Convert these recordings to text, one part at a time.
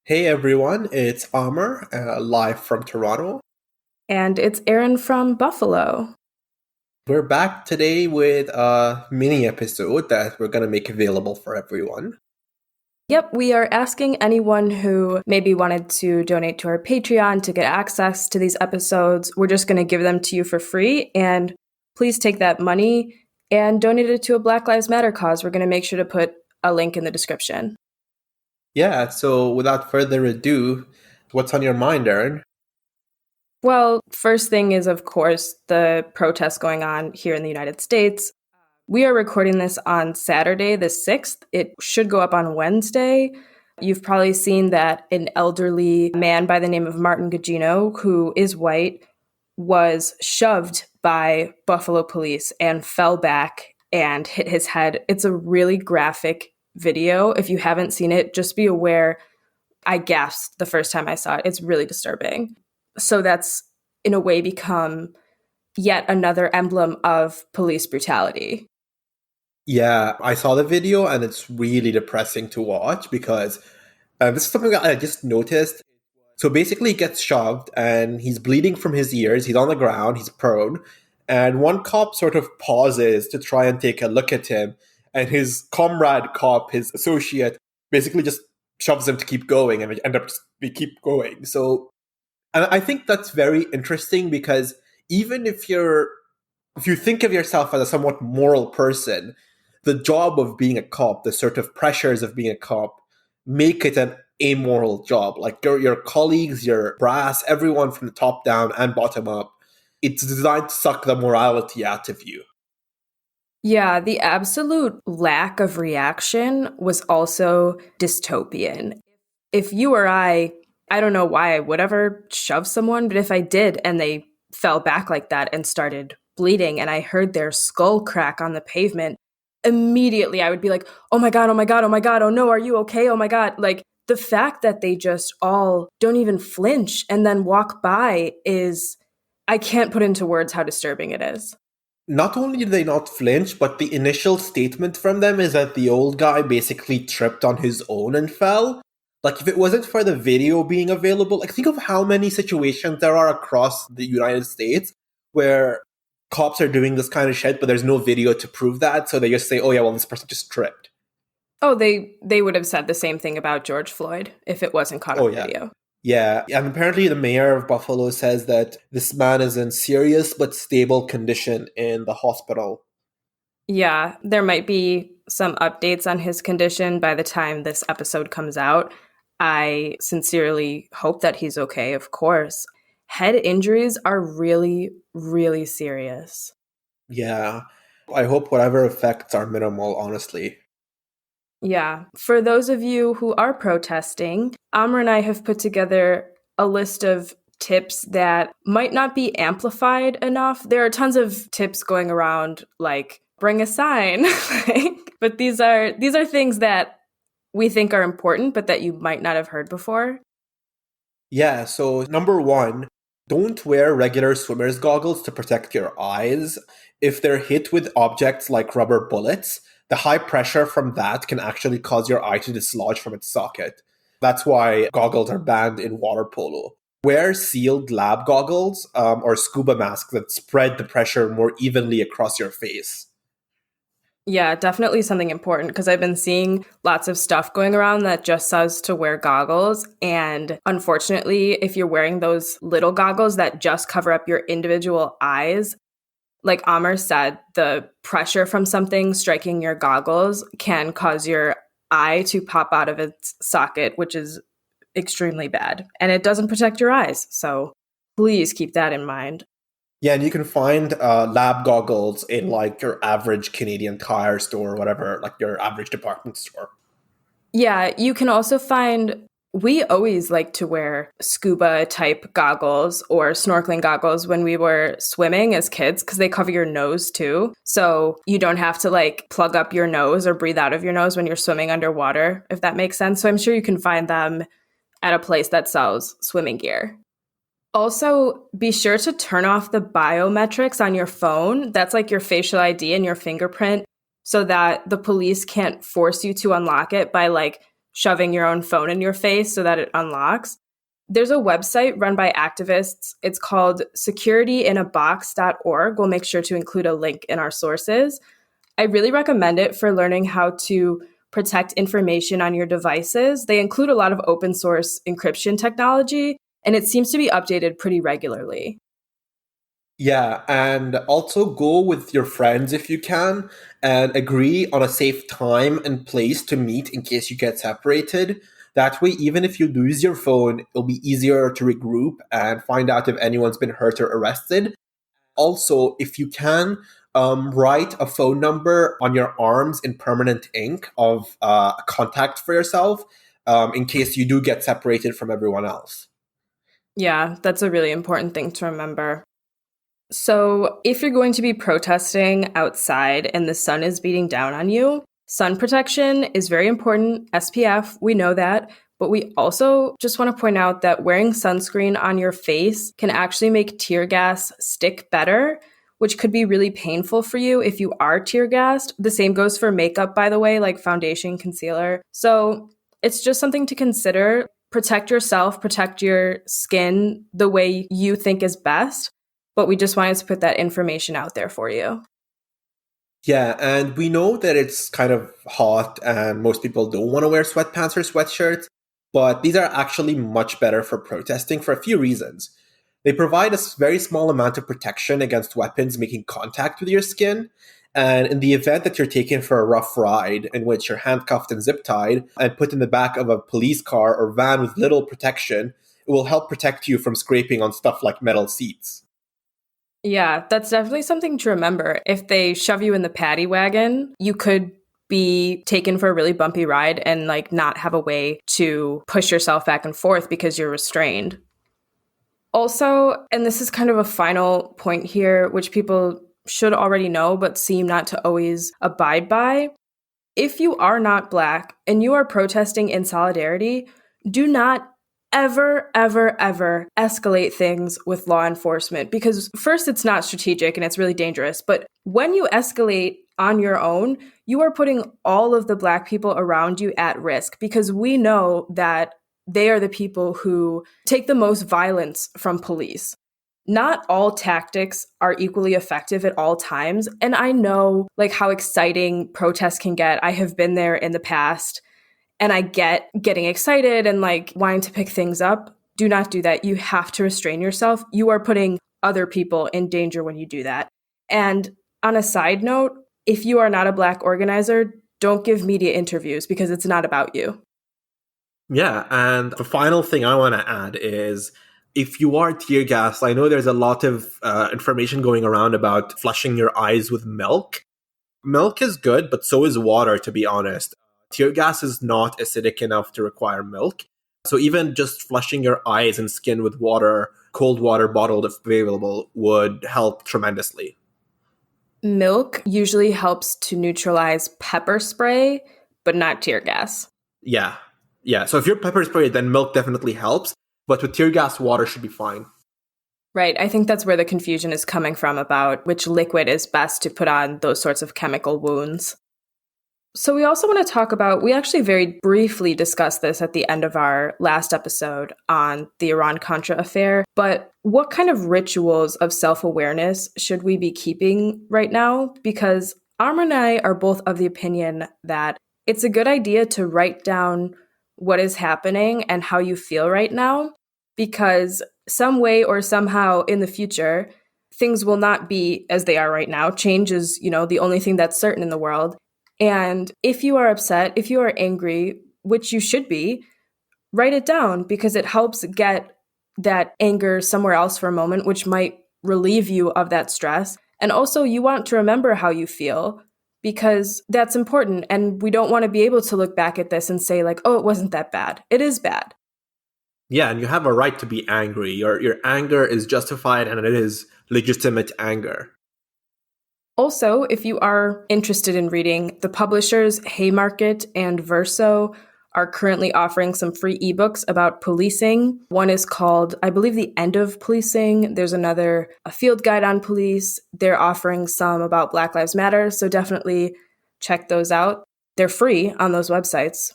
Hey everyone, it's Amr, live from Toronto. And it's Aaron from Buffalo. We're back today with a mini episode that we're going to make available for everyone. Yep, we are asking anyone who maybe wanted to donate to our Patreon to get access to these episodes. We're just going to give them to you for free. And please take that money and donate it to a Black Lives Matter cause. We're going to make sure to put a link in the description. Yeah, so without further ado, what's on your mind, Aaron? Well, first thing is, of course, the protests going on here in the United States. We are recording this on Saturday, the 6th. It should go up on Wednesday. You've probably seen that an elderly man by the name of Martin Gugino, who is white, was shoved by Buffalo police and fell back and hit his head. It's a really graphic video. If you haven't seen it, just be aware. I gasped the first time I saw it. It's really disturbing. So that's, in a way, become yet another emblem of police brutality. Yeah, I saw the video and it's really depressing to watch because this is something that I just noticed. So basically, he gets shoved and he's bleeding from his ears. He's on the ground, he's prone. And one cop sort of pauses to try and take a look at him. And his comrade cop, his associate, basically just shoves him to keep going and we keep going. So, and I think that's very interesting because even if you think of yourself as a somewhat moral person, the job of being a cop, the sort of pressures of being a cop, make it an amoral job. Like your colleagues, your brass, everyone from the top down and bottom up, it's designed to suck the morality out of you. Yeah, the absolute lack of reaction was also dystopian. If you or I don't know why I would ever shove someone, but if I did and they fell back like that and started bleeding and I heard their skull crack on the pavement, immediately I would be like, oh my God, oh my God, oh my God, oh no, are you okay? Oh my God. Like the fact that they just all don't even flinch and then walk by I can't put into words how disturbing it is. Not only did they not flinch, but the initial statement from them is that the old guy basically tripped on his own and fell. Like, if it wasn't for the video being available, like, think of how many situations there are across the United States where cops are doing this kind of shit, but there's no video to prove that. So they just say, oh, yeah, well, this person just tripped. Oh, they would have said the same thing about George Floyd if it wasn't caught Oh, on yeah. video. Yeah, and apparently the mayor of Buffalo says that this man is in serious but stable condition in the hospital. Yeah, there might be some updates on his condition by the time this episode comes out. I sincerely hope that he's okay, of course. Head injuries are really, really serious. Yeah, I hope whatever effects are minimal, honestly. Yeah. For those of you who are protesting, Amr and I have put together a list of tips that might not be amplified enough. There are tons of tips going around like bring a sign. But these are things that we think are important but that you might not have heard before. Yeah, so number one, don't wear regular swimmer's goggles to protect your eyes. If they're hit with objects like rubber bullets, the high pressure from that can actually cause your eye to dislodge from its socket. That's why goggles are banned in water polo. Wear sealed lab goggles or scuba masks that spread the pressure more evenly across your face. Yeah, definitely something important because I've been seeing lots of stuff going around that just says to wear goggles. And unfortunately, if you're wearing those little goggles that just cover up your individual eyes, like Amr said, the pressure from something striking your goggles can cause your eye to pop out of its socket, which is extremely bad. And it doesn't protect your eyes. So please keep that in mind. Yeah, and you can find lab goggles in like your average Canadian Tire store or whatever, like your average department store. Yeah, you can also find, we always like to wear scuba type goggles or snorkeling goggles when we were swimming as kids because they cover your nose too. So you don't have to like plug up your nose or breathe out of your nose when you're swimming underwater, if that makes sense. So I'm sure you can find them at a place that sells swimming gear. Also, be sure to turn off the biometrics on your phone. That's like your facial ID and your fingerprint so that the police can't force you to unlock it by like shoving your own phone in your face so that it unlocks. There's a website run by activists. It's called securityinabox.org. We'll make sure to include a link in our sources. I really recommend it for learning how to protect information on your devices. They include a lot of open source encryption technology, and it seems to be updated pretty regularly. Yeah, and also go with your friends if you can and agree on a safe time and place to meet in case you get separated. That way, even if you lose your phone, it'll be easier to regroup and find out if anyone's been hurt or arrested. Also, if you can, write a phone number on your arms in permanent ink of a contact for yourself in case you do get separated from everyone else. Yeah, that's a really important thing to remember. So, if you're going to be protesting outside and the sun is beating down on you, sun protection is very important. SPF, we know that. But we also just want to point out that wearing sunscreen on your face can actually make tear gas stick better, which could be really painful for you if you are tear gassed. The same goes for makeup, by the way, like foundation, concealer. So, it's just something to consider. Protect yourself, protect your skin the way you think is best. But we just wanted to put that information out there for you. Yeah, and we know that it's kind of hot and most people don't want to wear sweatpants or sweatshirts, but these are actually much better for protesting for a few reasons. They provide a very small amount of protection against weapons making contact with your skin. And in the event that you're taken for a rough ride in which you're handcuffed and zip tied and put in the back of a police car or van with little protection, it will help protect you from scraping on stuff like metal seats. Yeah, that's definitely something to remember. If they shove you in the paddy wagon, you could be taken for a really bumpy ride and like not have a way to push yourself back and forth because you're restrained. Also, and this is kind of a final point here, which people should already know but seem not to always abide by. If you are not Black and you are protesting in solidarity, do not ever, ever, ever escalate things with law enforcement because first, it's not strategic and it's really dangerous. But when you escalate on your own, you are putting all of the Black people around you at risk because we know that they are the people who take the most violence from police. Not all tactics are equally effective at all times. And I know like how exciting protests can get. I have been there in the past and I get getting excited and like wanting to pick things up. Do not do that. You have to restrain yourself. You are putting other people in danger when you do that. And on a side note, if you are not a Black organizer, don't give media interviews because it's not about you. Yeah, and the final thing I want to add is if you are tear gassed, I know there's a lot of information going around about flushing your eyes with milk. Milk is good, but so is water, to be honest. Tear gas is not acidic enough to require milk. So even just flushing your eyes and skin with water, cold water bottled if available, would help tremendously. Milk usually helps to neutralize pepper spray, but not tear gas. Yeah. Yeah. So if you're pepper sprayed, then milk definitely helps. But with tear gas, water should be fine. Right. I think that's where the confusion is coming from about which liquid is best to put on those sorts of chemical wounds. So we also want to talk about, we actually very briefly discussed this at the end of our last episode on the Iran-Contra affair, but what kind of rituals of self-awareness should we be keeping right now? Because Amr and I are both of the opinion that it's a good idea to write down what is happening and how you feel right now, because some way or somehow in the future, things will not be as they are right now. Change is, the only thing that's certain in the world. And if you are upset, if you are angry, which you should be, write it down because it helps get that anger somewhere else for a moment, which might relieve you of that stress. And also, you want to remember how you feel because that's important. And we don't want to be able to look back at this and say, like, oh, it wasn't that bad. It is bad. Yeah, and you have a right to be angry. Your anger is justified and it is legitimate anger. Also, if you are interested in reading, the publishers Haymarket and Verso are currently offering some free ebooks about policing. One is called, I believe, The End of Policing. There's another, A Field Guide on Police. They're offering some about Black Lives Matter, so definitely check those out. They're free on those websites.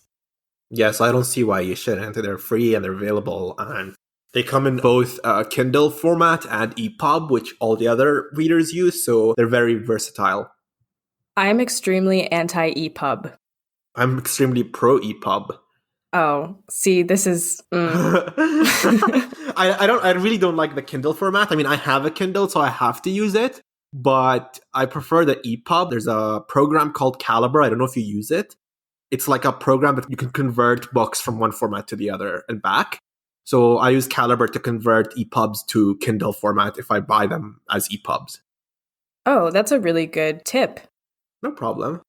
Yes, I don't see why you shouldn't. They're free and they're available, and they come in both Kindle format and EPUB, which all the other readers use, so they're very versatile. I'm extremely anti-EPUB. I'm extremely pro EPUB. Oh, see, this is... I really don't like the Kindle format. I mean, I have a Kindle, so I have to use it, but I prefer the EPUB. There's a program called Caliber. I don't know if you use it. It's like a program that you can convert books from one format to the other and back. So I use Caliber to convert EPUBs to Kindle format if I buy them as EPUBs. Oh, that's a really good tip. No problem.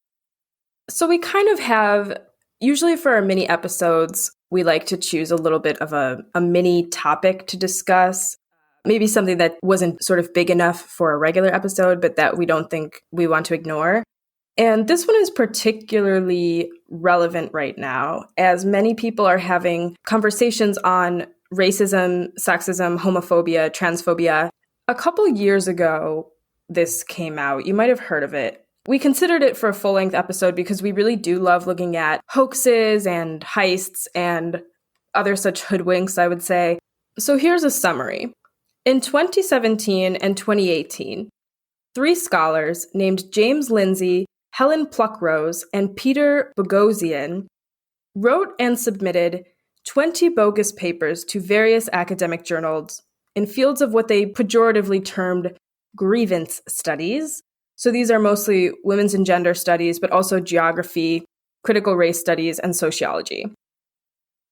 So we kind of have, usually for our mini episodes, we like to choose a little bit of a mini topic to discuss. Maybe something that wasn't sort of big enough for a regular episode, but that we don't think we want to ignore. And this one is particularly relevant right now, as many people are having conversations on racism, sexism, homophobia, transphobia. A couple years ago, this came out. You might have heard of it. We considered it for a full-length episode because we really do love looking at hoaxes and heists and other such hoodwinks, I would say. So here's a summary. In 2017 and 2018, 3 scholars named James Lindsay, Helen Pluckrose, and Peter Boghossian wrote and submitted 20 bogus papers to various academic journals in fields of what they pejoratively termed grievance studies. So these are mostly women's and gender studies, but also geography, critical race studies, and sociology.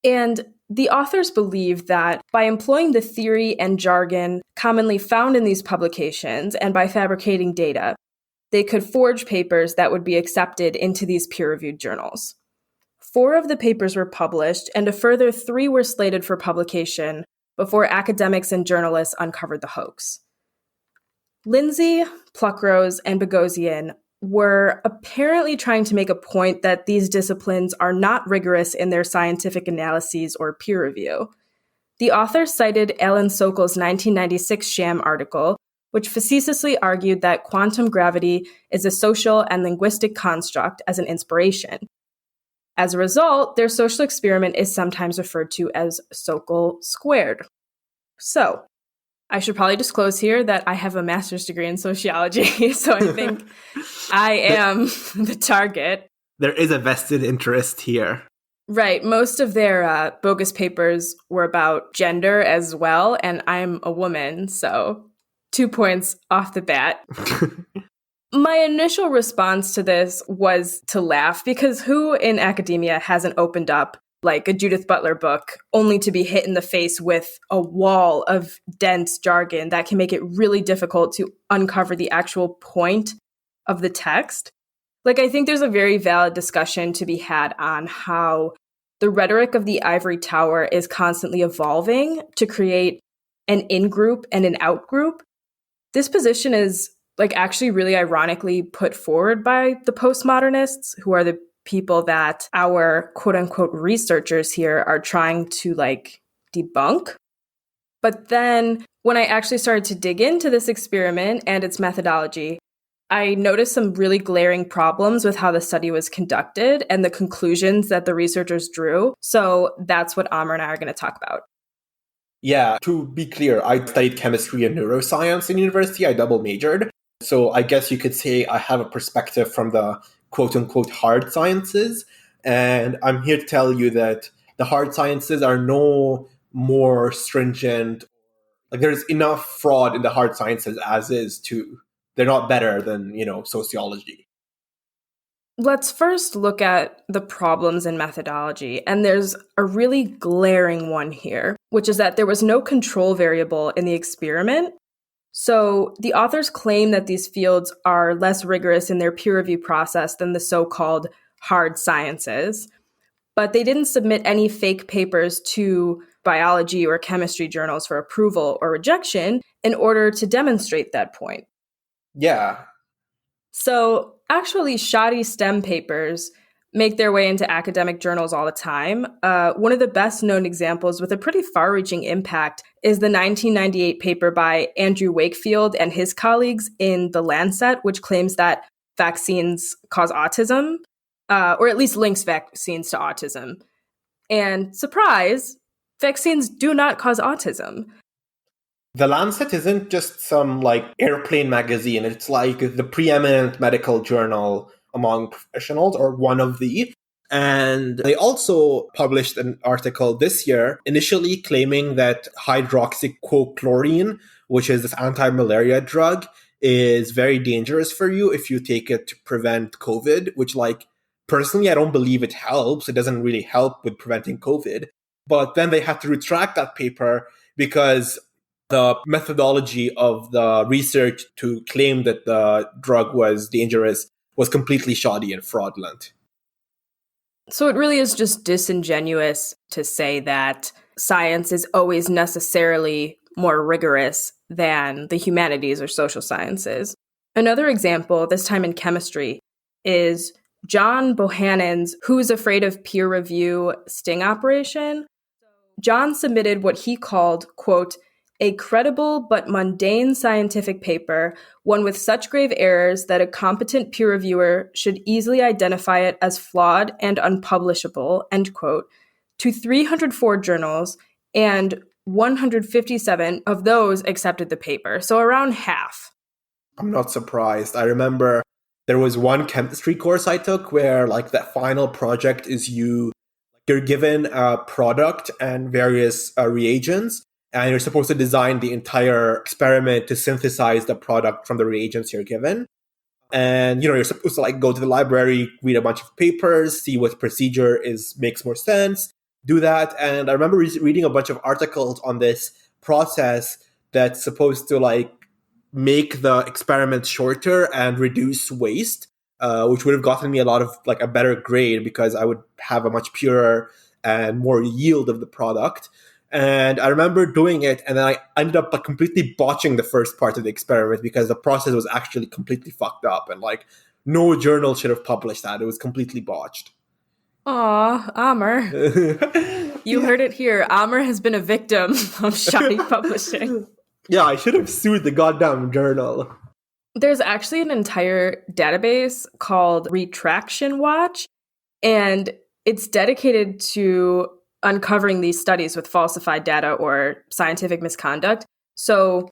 And the authors believe that by employing the theory and jargon commonly found in these publications and by fabricating data, they could forge papers that would be accepted into these peer-reviewed journals. 4 of the papers were published, and a further 3 were slated for publication before academics and journalists uncovered the hoax. Lindsay, Pluckrose, and Boghossian were apparently trying to make a point that these disciplines are not rigorous in their scientific analyses or peer review. The authors cited Alan Sokal's 1996 sham article, which facetiously argued that quantum gravity is a social and linguistic construct as an inspiration. As a result, their social experiment is sometimes referred to as Sokal squared. So, I should probably disclose here that I have a master's degree in sociology, so I think I am the target. There is a vested interest here. Right. Most of their bogus papers were about gender as well, and I'm a woman, so 2 points off the bat. My initial response to this was to laugh, because who in academia hasn't opened up like a Judith Butler book only to be hit in the face with a wall of dense jargon that can make it really difficult to uncover the actual point of the text? Like, I think there's a very valid discussion to be had on how the rhetoric of the ivory tower is constantly evolving to create an in-group and an out-group. This position is like actually really ironically put forward by the postmodernists, who are the people that our quote unquote researchers here are trying to like debunk. But then when I actually started to dig into this experiment and its methodology, I noticed some really glaring problems with how the study was conducted and the conclusions that the researchers drew. So that's what Amr and I are going to talk about. Yeah, to be clear, I studied chemistry and neuroscience in university. I double majored. So I guess you could say I have a perspective from the quote-unquote hard sciences. And I'm here to tell you that the hard sciences are no more stringent. Like, there's enough fraud in the hard sciences as is to... They're not better than, sociology. Let's first look at the problems in methodology. And there's a really glaring one here, which is that there was no control variable in the experiment. So the authors claim that these fields are less rigorous in their peer review process than the so-called hard sciences, but they didn't submit any fake papers to biology or chemistry journals for approval or rejection in order to demonstrate that point. Yeah. So actually, shoddy STEM papers make their way into academic journals all the time. One of the best known examples with a pretty far-reaching impact is the 1998 paper by Andrew Wakefield and his colleagues in The Lancet, which claims that vaccines cause autism, or at least links vaccines to autism. And surprise, vaccines do not cause autism. The Lancet isn't just some like airplane magazine. It's like the preeminent medical journal among professionals, or one of the. And they also published an article this year, initially claiming that hydroxychloroquine, which is this anti-malaria drug, is very dangerous for you if you take it to prevent COVID, which, like, personally, I don't believe it helps. It doesn't really help with preventing COVID. But then they had to retract that paper because the methodology of the research to claim that the drug was dangerous was completely shoddy and fraudulent. So it really is just disingenuous to say that science is always necessarily more rigorous than the humanities or social sciences. Another example, this time in chemistry, is John Bohannon's Who's Afraid of Peer Review sting operation. John submitted what he called, quote, a credible but mundane scientific paper, one with such grave errors that a competent peer reviewer should easily identify it as flawed and unpublishable, end quote, to 304 journals, and 157 of those accepted the paper, so around half. I'm not surprised. I remember there was one chemistry course I took where, like, that final project is you're given a product and various reagents, and you're supposed to design the entire experiment to synthesize the product from the reagents you're given. And, you're supposed to, like, go to the library, read a bunch of papers, see what procedure makes more sense, do that. And I remember reading a bunch of articles on this process that's supposed to, like, make the experiment shorter and reduce waste, which would have gotten me a better grade because I would have a much purer and more yield of the product. And I remember doing it, and then I ended up completely botching the first part of the experiment because the process was actually completely fucked up, and no journal should have published that. It was completely botched. Aw, Amr. You heard it here. Amr has been a victim of shoddy publishing. Yeah, I should have sued the goddamn journal. There's actually an entire database called Retraction Watch, and it's dedicated to uncovering these studies with falsified data or scientific misconduct. So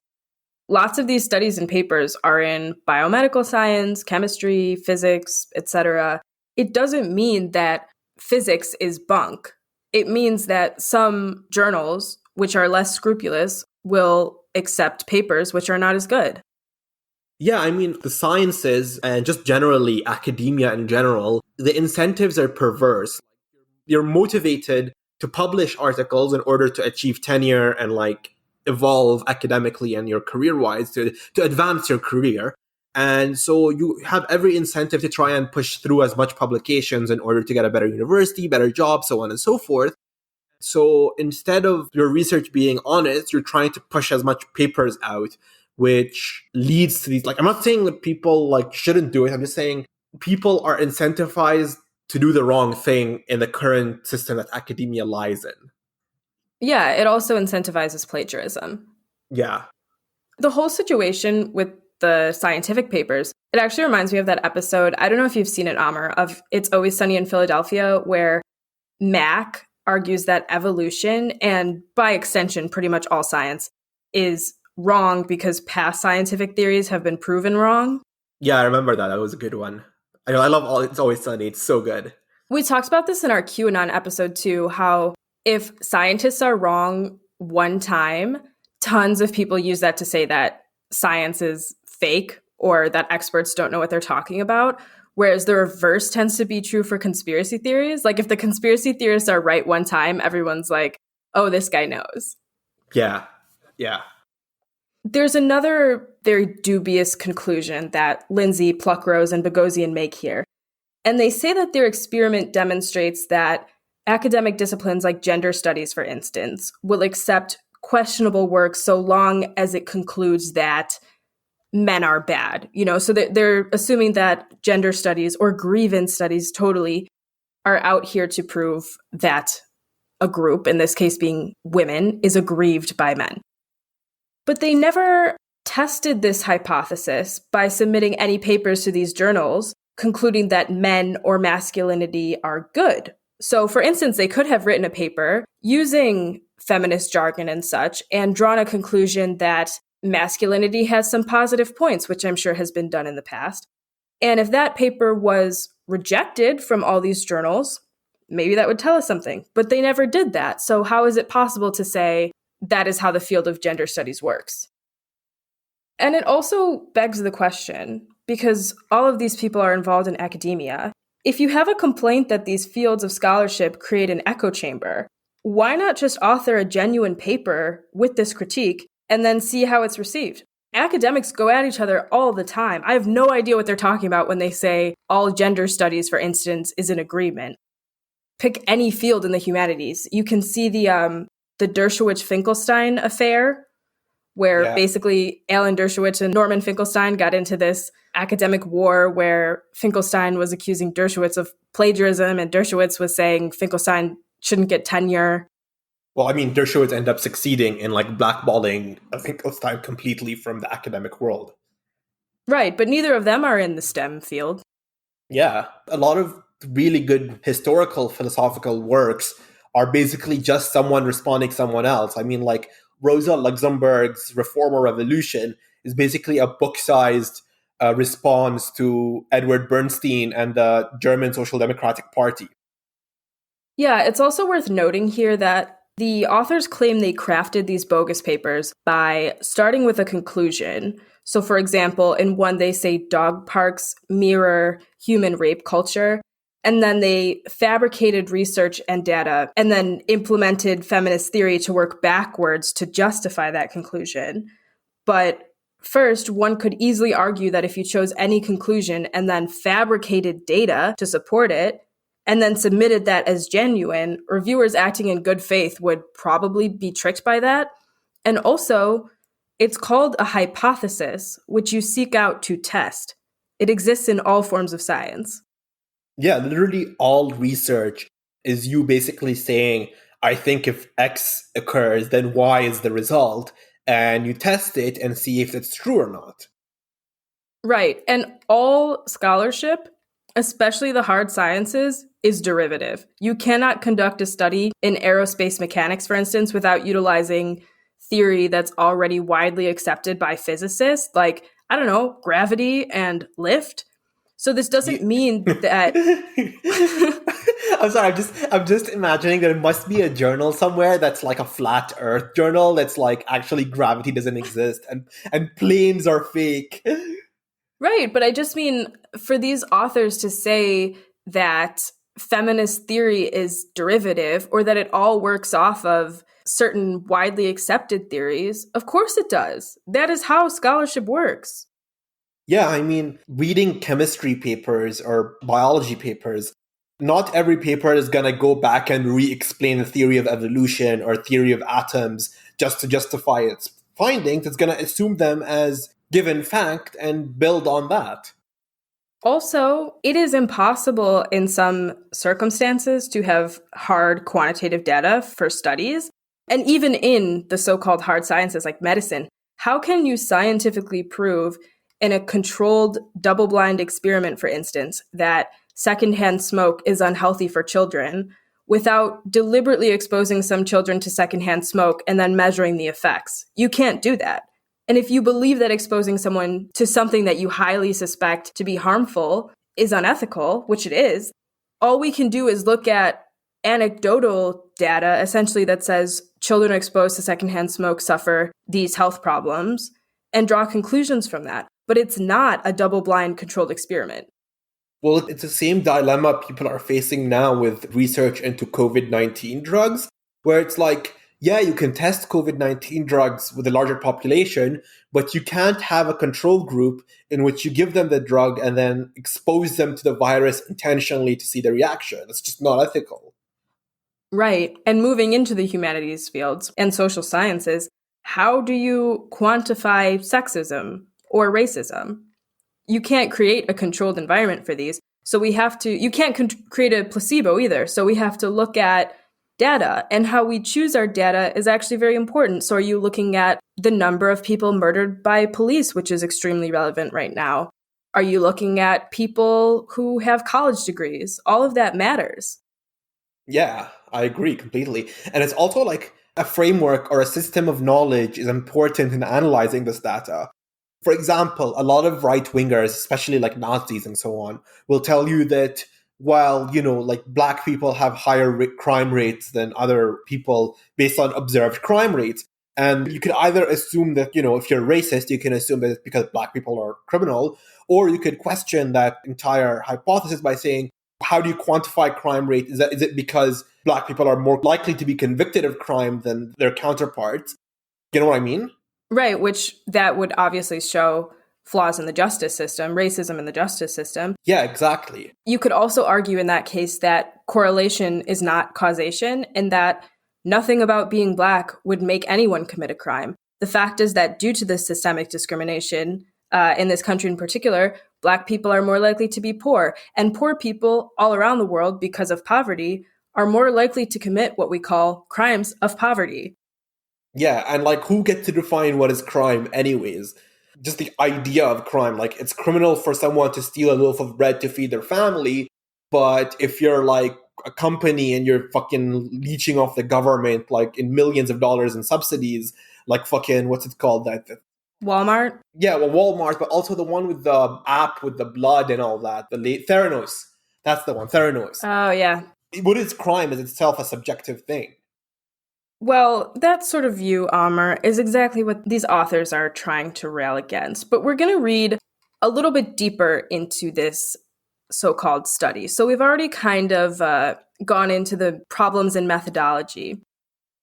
lots of these studies and papers are in biomedical science, chemistry, physics, etc. It doesn't mean that physics is bunk. It means that some journals, which are less scrupulous, will accept papers which are not as good. Yeah, I mean, the sciences and just generally academia in general, the incentives are perverse. You're motivated to publish articles in order to achieve tenure and evolve academically and your career-wise to advance your career. And so you have every incentive to try and push through as much publications in order to get a better university, better job, so on and so forth. So instead of your research being honest, you're trying to push as much papers out, which leads to these, I'm not saying that people shouldn't do it. I'm just saying people are incentivized to do the wrong thing in the current system that academia lies in. Yeah, it also incentivizes plagiarism. Yeah. The whole situation with the scientific papers, it actually reminds me of that episode, I don't know if you've seen it, Amr, of It's Always Sunny in Philadelphia, where Mac argues that evolution, and by extension, pretty much all science, is wrong because past scientific theories have been proven wrong. Yeah, I remember that. That was a good one. I love It's Always Sunny. It's so good. We talked about this in our QAnon episode too, how if scientists are wrong one time, tons of people use that to say that science is fake or that experts don't know what they're talking about. Whereas the reverse tends to be true for conspiracy theories. If the conspiracy theorists are right one time, everyone's like, oh, this guy knows. Yeah. Yeah. There's another very dubious conclusion that Lindsay, Pluckrose, and Boghossian make here. And they say that their experiment demonstrates that academic disciplines like gender studies, for instance, will accept questionable work so long as it concludes that men are bad. So they're assuming that gender studies or grievance studies totally are out here to prove that a group, in this case being women, is aggrieved by men. But they never tested this hypothesis by submitting any papers to these journals, concluding that men or masculinity are good So, for instance, they could have written a paper using feminist jargon and such and drawn a conclusion that masculinity has some positive points, which I'm sure has been done in the past. And if that paper was rejected from all these journals, maybe that would tell us something. But they never did that. So, how is it possible to say that is how the field of gender studies works? And it also begs the question, because all of these people are involved in academia, if you have a complaint that these fields of scholarship create an echo chamber, why not just author a genuine paper with this critique and then see how it's received? Academics go at each other all the time. I have no idea what they're talking about when they say all gender studies, for instance, is an agreement. Pick any field in the humanities. You can see the Dershowitz-Finkelstein affair, where basically Alan Dershowitz and Norman Finkelstein got into this academic war where Finkelstein was accusing Dershowitz of plagiarism and Dershowitz was saying Finkelstein shouldn't get tenure. Well, I mean, Dershowitz ended up succeeding in blackballing Finkelstein completely from the academic world. Right, but neither of them are in the STEM field. Yeah, a lot of really good historical philosophical works are basically just someone responding to someone else. I mean, Rosa Luxemburg's Reform or Revolution is basically a book-sized response to Edward Bernstein and the German Social Democratic Party. Yeah, it's also worth noting here that the authors claim they crafted these bogus papers by starting with a conclusion. So, for example, in one, they say dog parks mirror human rape culture. And then they fabricated research and data and then implemented feminist theory to work backwards to justify that conclusion. But first, one could easily argue that if you chose any conclusion and then fabricated data to support it, and then submitted that as genuine, reviewers acting in good faith would probably be tricked by that. And also, it's called a hypothesis, which you seek out to test. It exists in all forms of science. Yeah, literally all research is you basically saying, I think if X occurs, then Y is the result. And you test it and see if it's true or not. Right. And all scholarship, especially the hard sciences, is derivative. You cannot conduct a study in aerospace mechanics, for instance, without utilizing theory that's already widely accepted by physicists, like, I don't know, gravity and lift. So this doesn't mean that... I'm sorry, I'm just imagining there must be a journal somewhere that's like a flat earth journal that's actually gravity doesn't exist and planes are fake. Right, but I just mean for these authors to say that feminist theory is derivative or that it all works off of certain widely accepted theories, of course it does. That is how scholarship works. Yeah, I mean, reading chemistry papers or biology papers, not every paper is going to go back and re-explain the theory of evolution or theory of atoms just to justify its findings. It's going to assume them as given fact and build on that. Also, it is impossible in some circumstances to have hard quantitative data for studies. And even in the so-called hard sciences like medicine, how can you scientifically prove in a controlled double-blind experiment, for instance, that secondhand smoke is unhealthy for children without deliberately exposing some children to secondhand smoke and then measuring the effects? You can't do that. And if you believe that exposing someone to something that you highly suspect to be harmful is unethical, which it is, all we can do is look at anecdotal data, essentially, that says children exposed to secondhand smoke suffer these health problems and draw conclusions from that. But it's not a double-blind controlled experiment. Well, it's the same dilemma people are facing now with research into COVID-19 drugs, where it's yeah, you can test COVID-19 drugs with a larger population, but you can't have a control group in which you give them the drug and then expose them to the virus intentionally to see the reaction. It's just not ethical. Right. And moving into the humanities fields and social sciences, how do you quantify sexism or racism? You can't create a controlled environment for these. So you can't create a placebo either. So we have to look at data, and how we choose our data is actually very important. So are you looking at the number of people murdered by police, which is extremely relevant right now? Are you looking at people who have college degrees? All of that matters. Yeah, I agree completely. And it's also like a framework or a system of knowledge is important in analyzing this data. For example, a lot of right wingers, especially like Nazis and so on, will tell you that while, like black people have higher crime rates than other people based on observed crime rates. And you could either assume that, if you're racist, you can assume that it's because black people are criminal, or you could question that entire hypothesis by saying, how do you quantify crime rate? Is it because black people are more likely to be convicted of crime than their counterparts? You know what I mean? Right, which that would obviously show flaws in the justice system, racism in the justice system. Yeah, exactly. You could also argue in that case that correlation is not causation and that nothing about being black would make anyone commit a crime. The fact is that due to this systemic discrimination, in this country in particular, black people are more likely to be poor. And poor people all around the world, because of poverty, are more likely to commit what we call crimes of poverty. Yeah, and like who gets to define what is crime anyways? Just the idea of crime. Like it's criminal for someone to steal a loaf of bread to feed their family, but if you're like a company and you're fucking leeching off the government like in millions of dollars in subsidies, like fucking what's it called? That Walmart? Yeah, well Walmart, but also the one with the app with the blood and all that. Theranos. That's the one, Theranos. Oh, yeah. What is crime is itself a subjective thing. Well, that sort of view, Amr, is exactly what these authors are trying to rail against. But we're going to read a little bit deeper into this so-called study. So we've already kind of gone into the problems in methodology.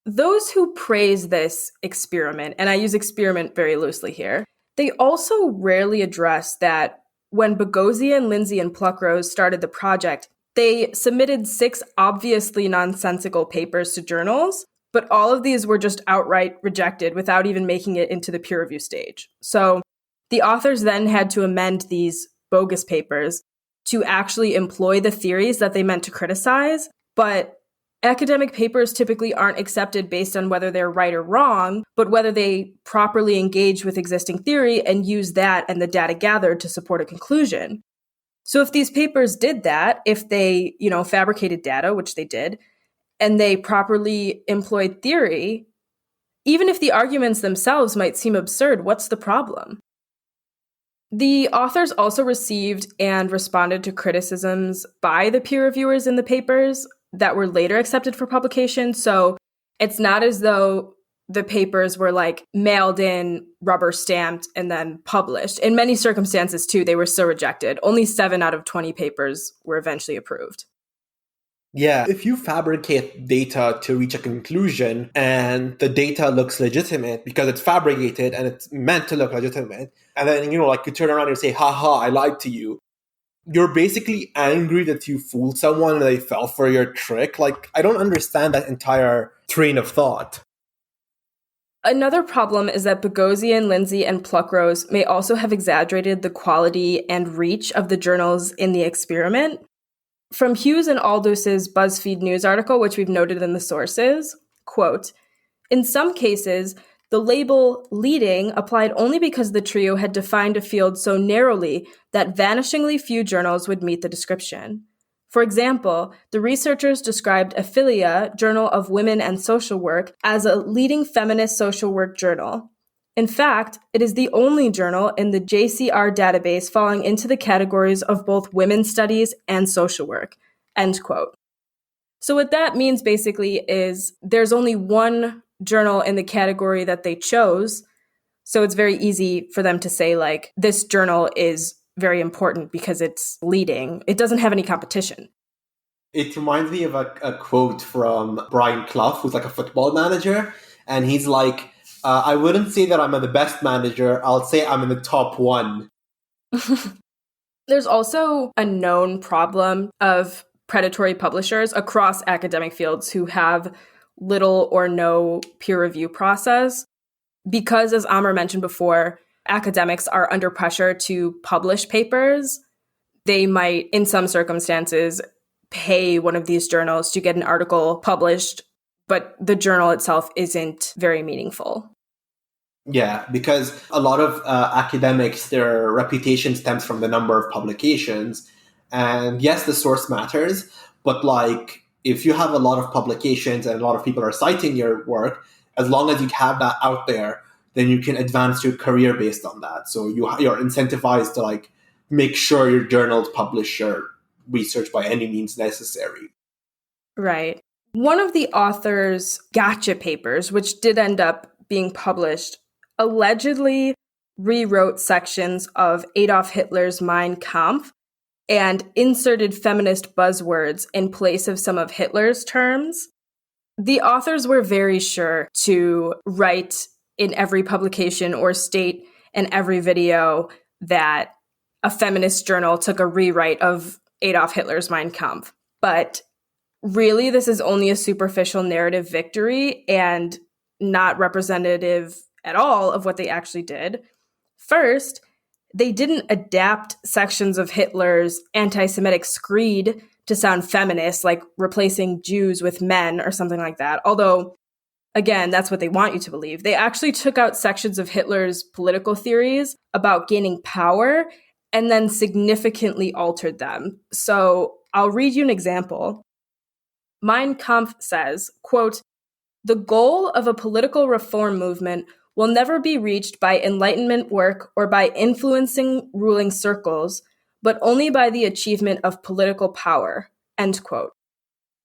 Those who praise this experiment, and I use experiment very loosely here, they also rarely address that when Boghossian, Lindsay, and Pluckrose started the project, they submitted 6 obviously nonsensical papers to journals, but all of these were just outright rejected without even making it into the peer review stage. So the authors then had to amend these bogus papers to actually employ the theories that they meant to criticize, but academic papers typically aren't accepted based on whether they're right or wrong, but whether they properly engage with existing theory and use that and the data gathered to support a conclusion. So if these papers did that, if they, fabricated data, which they did, and they properly employed theory, even if the arguments themselves might seem absurd, what's the problem? The authors also received and responded to criticisms by the peer reviewers in the papers that were later accepted for publication. So it's not as though the papers were like mailed in, rubber stamped, and then published. In many circumstances, too, they were still rejected. Only 7 out of 20 papers were eventually approved. Yeah, if you fabricate data to reach a conclusion and the data looks legitimate because it's fabricated and it's meant to look legitimate, and then, you turn around and say, haha, I lied to you, you're basically angry that you fooled someone and they fell for your trick. Like, I don't understand that entire train of thought. Another problem is that Boghossian, Lindsay, and Pluckrose may also have exaggerated the quality and reach of the journals in the experiment. From Hughes and Aldous' BuzzFeed News article, which we've noted in the sources, quote, in some cases, the label leading applied only because the trio had defined a field so narrowly that vanishingly few journals would meet the description. For example, the researchers described Aphilia, Journal of Women and Social Work, as a leading feminist social work journal. In fact, it is the only journal in the JCR database falling into the categories of both women's studies and social work, end quote. So what that means basically is there's only one journal in the category that they chose. So it's very easy for them to say, like, this journal is very important because it's leading. It doesn't have any competition. It reminds me of a quote from Brian Clough, who's like a football manager. And he's like, I wouldn't say that I'm the best manager. I'll say I'm in the top 1. There's also a known problem of predatory publishers across academic fields who have little or no peer review process. Because, as Amr mentioned before, academics are under pressure to publish papers, they might, in some circumstances, pay one of these journals to get an article published, but the journal itself isn't very meaningful. Yeah, because a lot of academics, their reputation stems from the number of publications. And yes, the source matters, but like if you have a lot of publications and a lot of people are citing your work, as long as you have that out there, then you can advance your career based on that. So you're incentivized to like make sure your journals publish your research by any means necessary. Right. One of the author's gotcha papers, which did end up being published, allegedly rewrote sections of Adolf Hitler's Mein Kampf and inserted feminist buzzwords in place of some of Hitler's terms. The authors were very sure to write in every publication or state in every video that a feminist journal took a rewrite of Adolf Hitler's Mein Kampf. But really, this is only a superficial narrative victory and not representative at all of what they actually did. First, they didn't adapt sections of Hitler's anti-Semitic screed to sound feminist, like replacing Jews with men or something like that. Although, again, that's what they want you to believe. They actually took out sections of Hitler's political theories about gaining power and then significantly altered them. So I'll read you an example. Mein Kampf says, quote, "The goal of a political reform movement will never be reached by Enlightenment work or by influencing ruling circles, but only by the achievement of political power," end quote.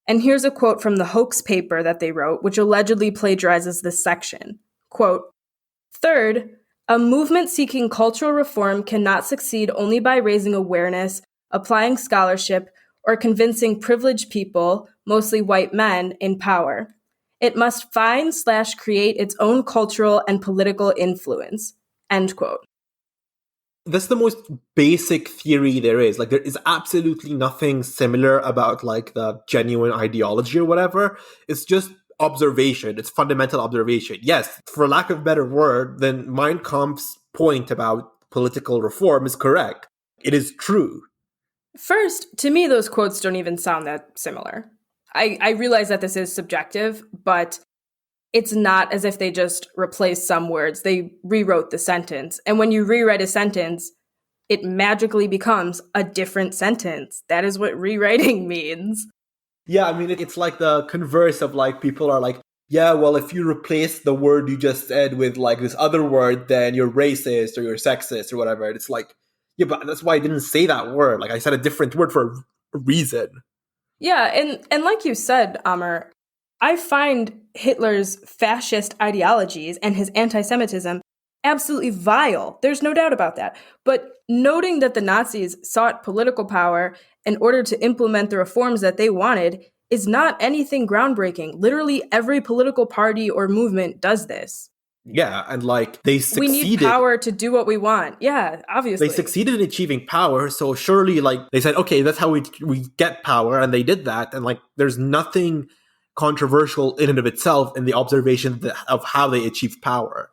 And here's a quote from the hoax paper that they wrote, which allegedly plagiarizes this section. Quote, "Third, a movement seeking cultural reform cannot succeed only by raising awareness, applying scholarship, or convincing privileged people, mostly white men, in power. It must find/create its own cultural and political influence," end quote. That's the most basic theory there is. Like, there is absolutely nothing similar about like the genuine ideology or whatever. It's just observation. It's fundamental observation. Yes, for lack of a better word, then Mein Kampf's point about political reform is correct. It is true. First, to me, those quotes don't even sound that similar. I realize that this is subjective, but it's not as if they just replaced some words. They rewrote the sentence. And when you rewrite a sentence, it magically becomes a different sentence. That is what rewriting means. Yeah, I mean, it's like the converse of like people are like, yeah, well, if you replace the word you just said with like this other word, then you're racist or you're sexist or whatever. And it's like, yeah, but that's why I didn't say that word. Like, I said a different word for a reason. Yeah, and like you said, Amr, I find Hitler's fascist ideologies and his anti-Semitism absolutely vile. There's no doubt about that. But noting that the Nazis sought political power in order to implement the reforms that they wanted is not anything groundbreaking. Literally every political party or movement does this. Yeah, and like they succeeded. We need power to do what we want. Yeah, obviously. They succeeded in achieving power, so surely like they said, okay, that's how we get power, and they did that. And like there's nothing controversial in and of itself in the observation of how they achieved power.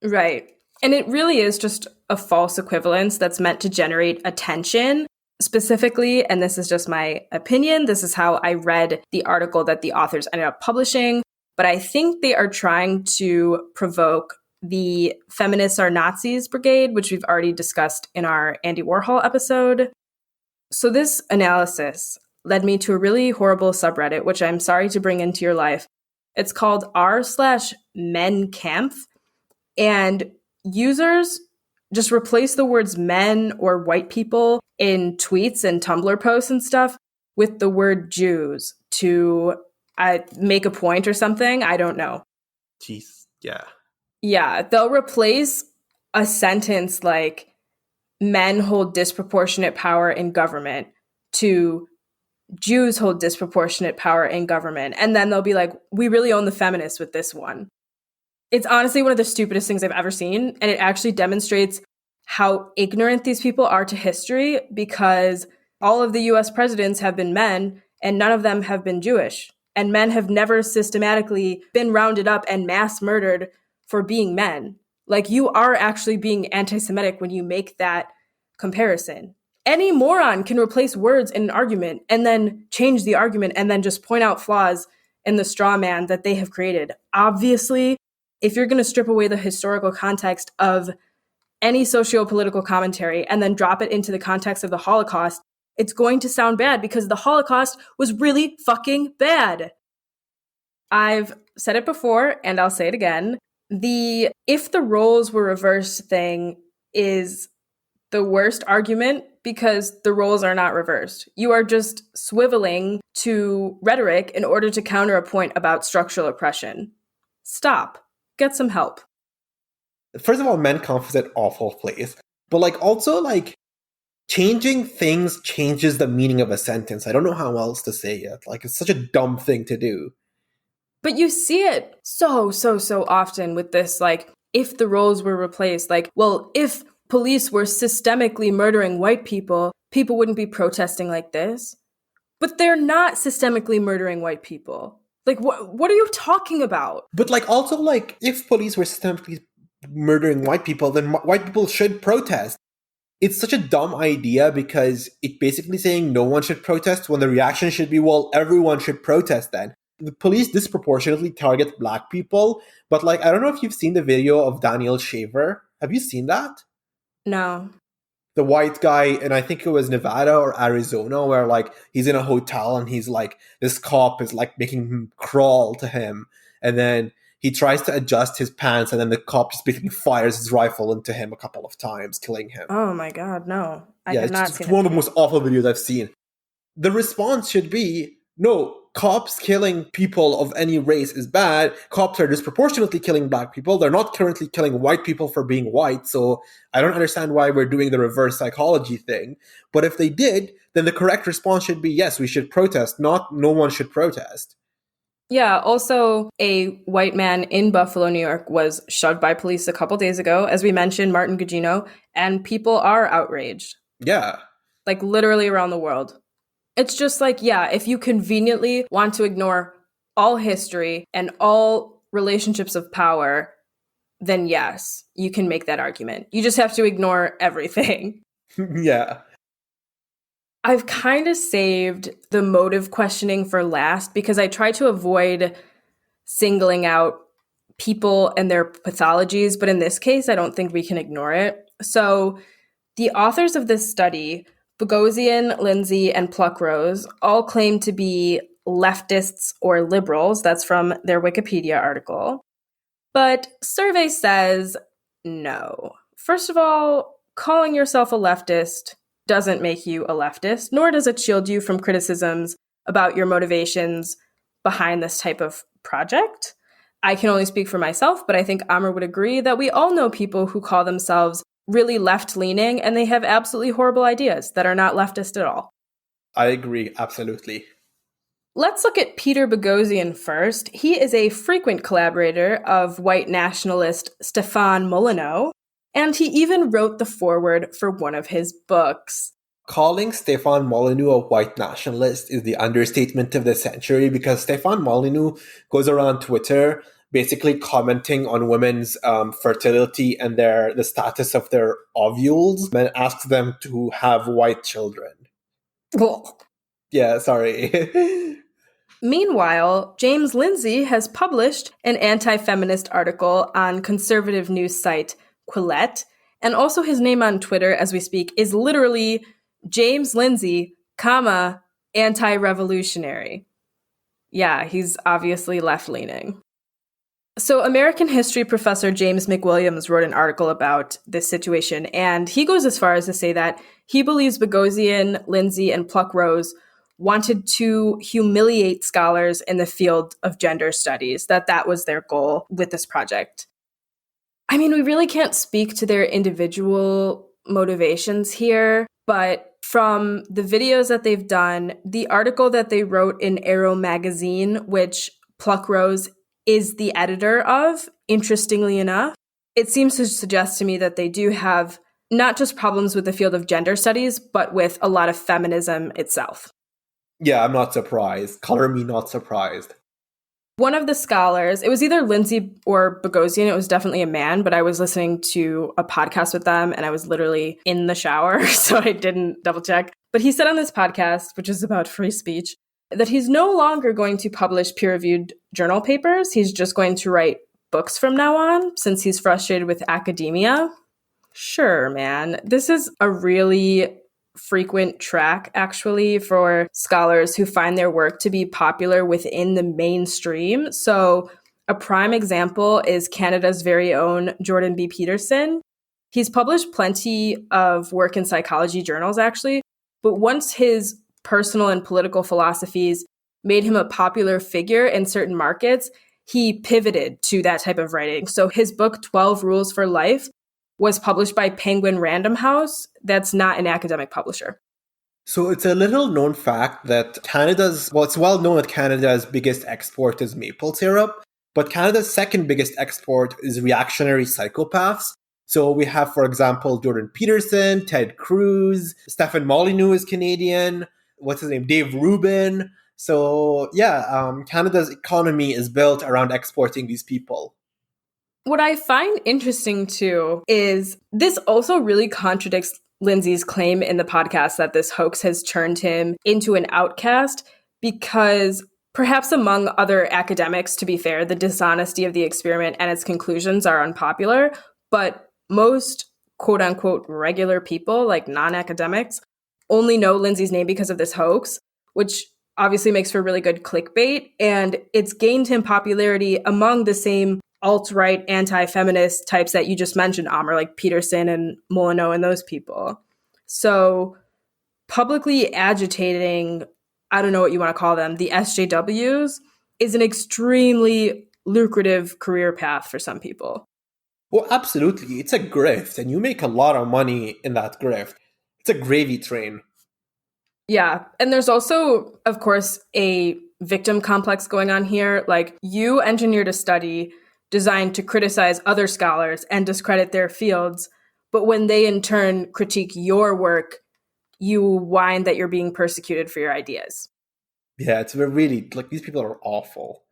Right. And it really is just a false equivalence that's meant to generate attention. Specifically, and this is just my opinion, this is how I read the article that the authors ended up publishing, but I think they are trying to provoke the Feminists Are Nazis Brigade, which we've already discussed in our Andy Warhol episode. So this analysis led me to a really horrible subreddit, which I'm sorry to bring into your life. It's called r/menkampf, and users just replace the words men or white people in tweets and Tumblr posts and stuff with the word Jews to make a point or something. I don't know. Jeez, yeah. Yeah, they'll replace a sentence like men hold disproportionate power in government to Jews hold disproportionate power in government. And then they'll be like, we really own the feminists with this one. It's honestly one of the stupidest things I've ever seen. And it actually demonstrates how ignorant these people are to history, because all of the US presidents have been men and none of them have been Jewish. And men have never systematically been rounded up and mass murdered for being men. Like, you are actually being anti-Semitic when you make that comparison. Any moron can replace words in an argument and then change the argument and then just point out flaws in the straw man that they have created. Obviously, if you're going to strip away the historical context of any socio-political commentary and then drop it into the context of the Holocaust, it's going to sound bad because the Holocaust was really fucking bad. I've said it before and I'll say it again. The if the roles were reversed thing is the worst argument because the roles are not reversed. You are just swiveling to rhetoric in order to counter a point about structural oppression. Stop. Get some help. First of all, Mein Kampf is an awful place. But also changing things changes the meaning of a sentence. I don't know how else to say it. It's such a dumb thing to do. But you see it so often with this, if the roles were replaced, if police were systemically murdering white people, people wouldn't be protesting like this. But they're not systemically murdering white people. What are you talking about? But also if police were systemically murdering white people, then white people should protest. It's such a dumb idea because it's basically saying no one should protest when the reaction should be, well, everyone should protest then. The police disproportionately target black people, but I don't know if you've seen the video of Daniel Shaver. Have you seen that? No. The white guy, and I think it was Nevada or Arizona, where he's in a hotel and he's this cop is making him crawl to him, and then he tries to adjust his pants, and then the cop just basically fires his rifle into him a couple of times, killing him. Oh my God, no. I have not seen it. It's one of the most awful videos I've seen. The response should be, no, cops killing people of any race is bad. Cops are disproportionately killing black people. They're not currently killing white people for being white, so I don't understand why we're doing the reverse psychology thing. But if they did, then the correct response should be, yes, we should protest, not no one should protest. Yeah, also a white man in Buffalo, New York was shoved by police a couple days ago, as we mentioned, Martin Gugino, and people are outraged. Yeah. Literally around the world. It's just if you conveniently want to ignore all history and all relationships of power, then yes, you can make that argument. You just have to ignore everything. Yeah. I've kind of saved the motive questioning for last because I try to avoid singling out people and their pathologies, but in this case, I don't think we can ignore it. So the authors of this study, Bogosian, Lindsay, and Pluckrose, all claim to be leftists or liberals. That's from their Wikipedia article. But survey says no. First of all, calling yourself a leftist doesn't make you a leftist, nor does it shield you from criticisms about your motivations behind this type of project. I can only speak for myself, but I think Amr would agree that we all know people who call themselves really left-leaning and they have absolutely horrible ideas that are not leftist at all. I agree, absolutely. Let's look at Peter Bogosian first. He is a frequent collaborator of white nationalist Stefan Molyneux, and he even wrote the foreword for one of his books. Calling Stefan Molyneux a white nationalist is the understatement of the century because Stefan Molyneux goes around Twitter basically commenting on women's fertility and the status of their ovules and asks them to have white children. Yeah, sorry. Meanwhile, James Lindsay has published an anti-feminist article on conservative news site Quillette, and also his name on Twitter as we speak is literally James Lindsay, anti-revolutionary. Yeah, he's obviously left-leaning. So American history professor James McWilliams wrote an article about this situation, and he goes as far as to say that he believes Bogosian, Lindsay, and Pluckrose wanted to humiliate scholars in the field of gender studies, that was their goal with this project. I mean, we really can't speak to their individual motivations here, but from the videos that they've done, the article that they wrote in Arrow magazine, which Pluckrose is the editor of, interestingly enough, it seems to suggest to me that they do have not just problems with the field of gender studies, but with a lot of feminism itself. Yeah, I'm not surprised. Color me not surprised. One of the scholars, it was either Lindsay or Bogosian, it was definitely a man, but I was listening to a podcast with them and I was literally in the shower, so I didn't double check. But he said on this podcast, which is about free speech, that he's no longer going to publish peer-reviewed journal papers. He's just going to write books from now on, since he's frustrated with academia. Sure, man. This is a really frequent track, actually, for scholars who find their work to be popular within the mainstream. So a prime example is Canada's very own Jordan B. Peterson. He's published plenty of work in psychology journals, actually, but once his personal and political philosophies made him a popular figure in certain markets, he pivoted to that type of writing. So his book, 12 Rules for Life, was published by Penguin Random House. That's not an academic publisher. So it's a little known fact that it's well known that Canada's biggest export is maple syrup, but Canada's second biggest export is reactionary psychopaths. So we have, for example, Jordan Peterson, Ted Cruz, Stefan Molyneux is Canadian, what's his name, Dave Rubin. So Canada's economy is built around exporting these people. What I find interesting too is this also really contradicts Lindsay's claim in the podcast that this hoax has turned him into an outcast, because perhaps among other academics, to be fair, the dishonesty of the experiment and its conclusions are unpopular, but most quote unquote regular people, like non-academics, only know Lindsay's name because of this hoax, which obviously makes for really good clickbait. And it's gained him popularity among the same alt-right anti-feminist types that you just mentioned, Amr, like Peterson and Molyneux and those people. So publicly agitating, I don't know what you want to call them, the SJWs is an extremely lucrative career path for some people. Well, absolutely. It's a grift, and you make a lot of money in that grift. It's a gravy train. Yeah. And there's also, of course, a victim complex going on here. Like, you engineered a study designed to criticize other scholars and discredit their fields, but when they in turn critique your work, you whine that you're being persecuted for your ideas. Yeah, it's really, like, these people are awful.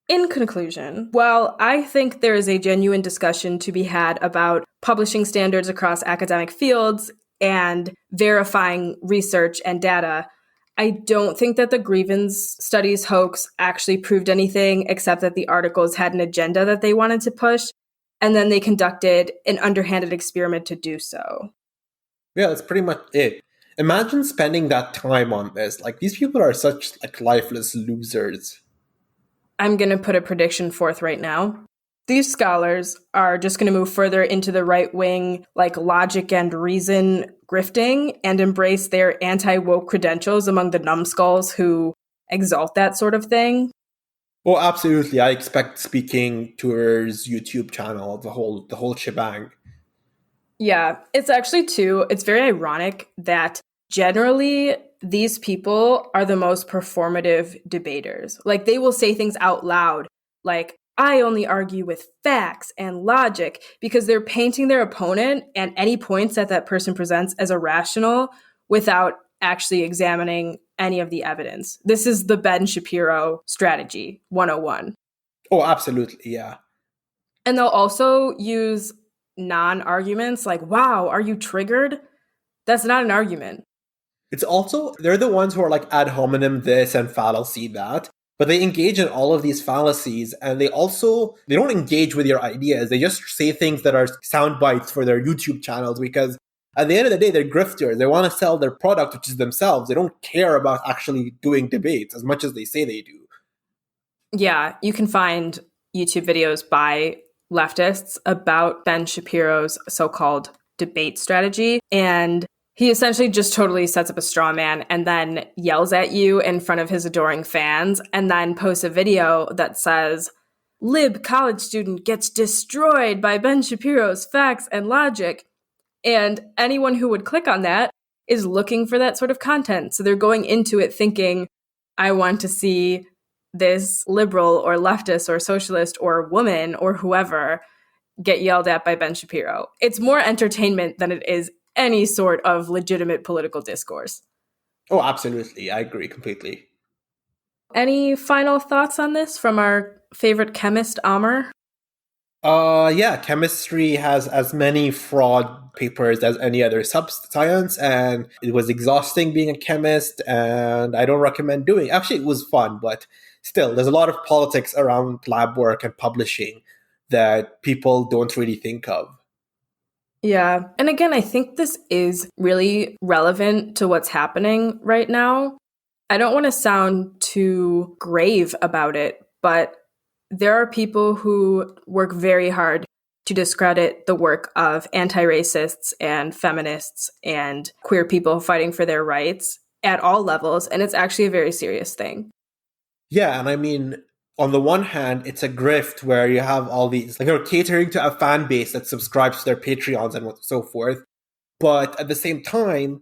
In conclusion, while I think there is a genuine discussion to be had about publishing standards across academic fields and verifying research and data, I don't think that the grievance studies hoax actually proved anything, except that the articles had an agenda that they wanted to push, and then they conducted an underhanded experiment to do so. Yeah, that's pretty much it. Imagine spending that time on this. Like, these people are such, like, lifeless losers. I'm going to put a prediction forth right now. These scholars are just going to move further into the right-wing, like, logic and reason grifting and embrace their anti-woke credentials among the numbskulls who exalt that sort of thing. Well, absolutely. I expect speaking tours, YouTube channel, the whole shebang. Yeah, it's actually too, it's very ironic that generally these people are the most performative debaters. Like, they will say things out loud, like, I only argue with facts and logic, because they're painting their opponent and any points that that person presents as irrational without actually examining any of the evidence. This is the Ben Shapiro strategy 101. Oh, absolutely, yeah. And they'll also use non-arguments like, wow, are you triggered? That's not an argument. It's also, they're the ones who are like ad hominem this and fallacy that, but they engage in all of these fallacies, and they don't engage with your ideas. They just say things that are sound bites for their YouTube channels, because at the end of the day, they're grifters. They want to sell their product, which is themselves. They don't care about actually doing debates as much as they say they do. Yeah, you can find YouTube videos by leftists about Ben Shapiro's so-called debate strategy. And he essentially just totally sets up a straw man and then yells at you in front of his adoring fans, and then posts a video that says, "Lib college student gets destroyed by Ben Shapiro's facts and logic." And anyone who would click on that is looking for that sort of content. So they're going into it thinking, I want to see this liberal or leftist or socialist or woman or whoever get yelled at by Ben Shapiro. It's more entertainment than it is any sort of legitimate political discourse. Oh, absolutely. I agree completely. Any final thoughts on this from our favorite chemist, Amr? Yeah, chemistry has as many fraud papers as any other science, and it was exhausting being a chemist, and I don't recommend doing. Actually, it was fun, but still, there's a lot of politics around lab work and publishing that people don't really think of. Yeah. And again, I think this is really relevant to what's happening right now. I don't want to sound too grave about it, but there are people who work very hard to discredit the work of anti racists and feminists and queer people fighting for their rights at all levels. And it's actually a very serious thing. Yeah, and I mean, on the one hand, it's a grift where you have all these, like, they're catering to a fan base that subscribes to their Patreons and so forth. But at the same time,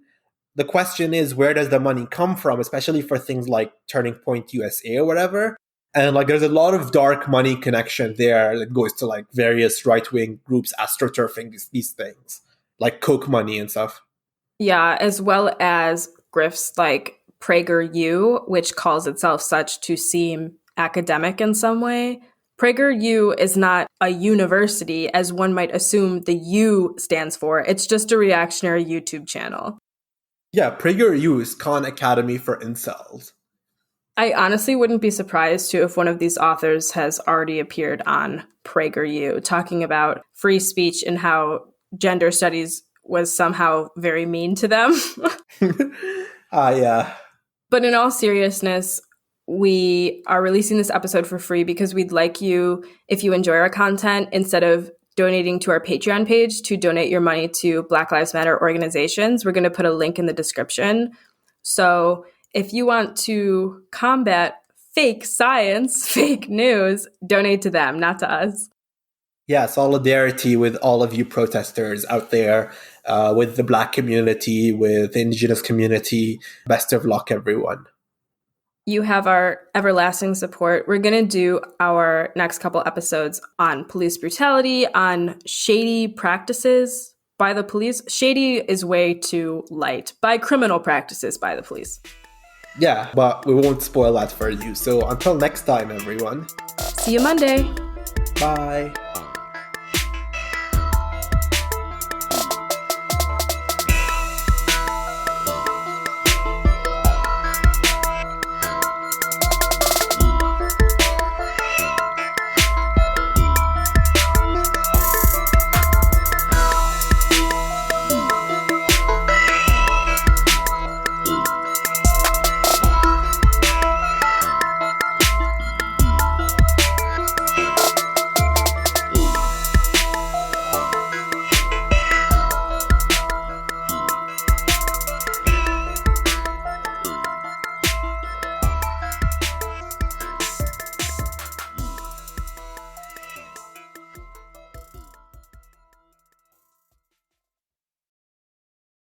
the question is, where does the money come from, especially for things like Turning Point USA or whatever? And like, there's a lot of dark money connection there that goes to like various right wing groups astroturfing these things, like Coke money and stuff. Yeah, as well as grifts like PragerU, which calls itself such to seem academic in some way. PragerU is not a university, as one might assume the U stands for. It's just a reactionary YouTube channel. Yeah, PragerU is Khan Academy for incels. I honestly wouldn't be surprised too if one of these authors has already appeared on PragerU talking about free speech and how gender studies was somehow very mean to them. Yeah. But in all seriousness, we are releasing this episode for free because we'd like you, if you enjoy our content, instead of donating to our Patreon page, to donate your money to Black Lives Matter organizations. We're going to put a link in the description. So if you want to combat fake science, fake news, donate to them, not to us. Yeah, solidarity with all of you protesters out there, with the Black community, with the Indigenous community. Best of luck, everyone. You have our everlasting support. We're going to do our next couple episodes on police brutality, on shady practices by the police. Shady is way too light. By criminal practices by the police. Yeah, but we won't spoil that for you. So until next time, everyone. See you Monday. Bye.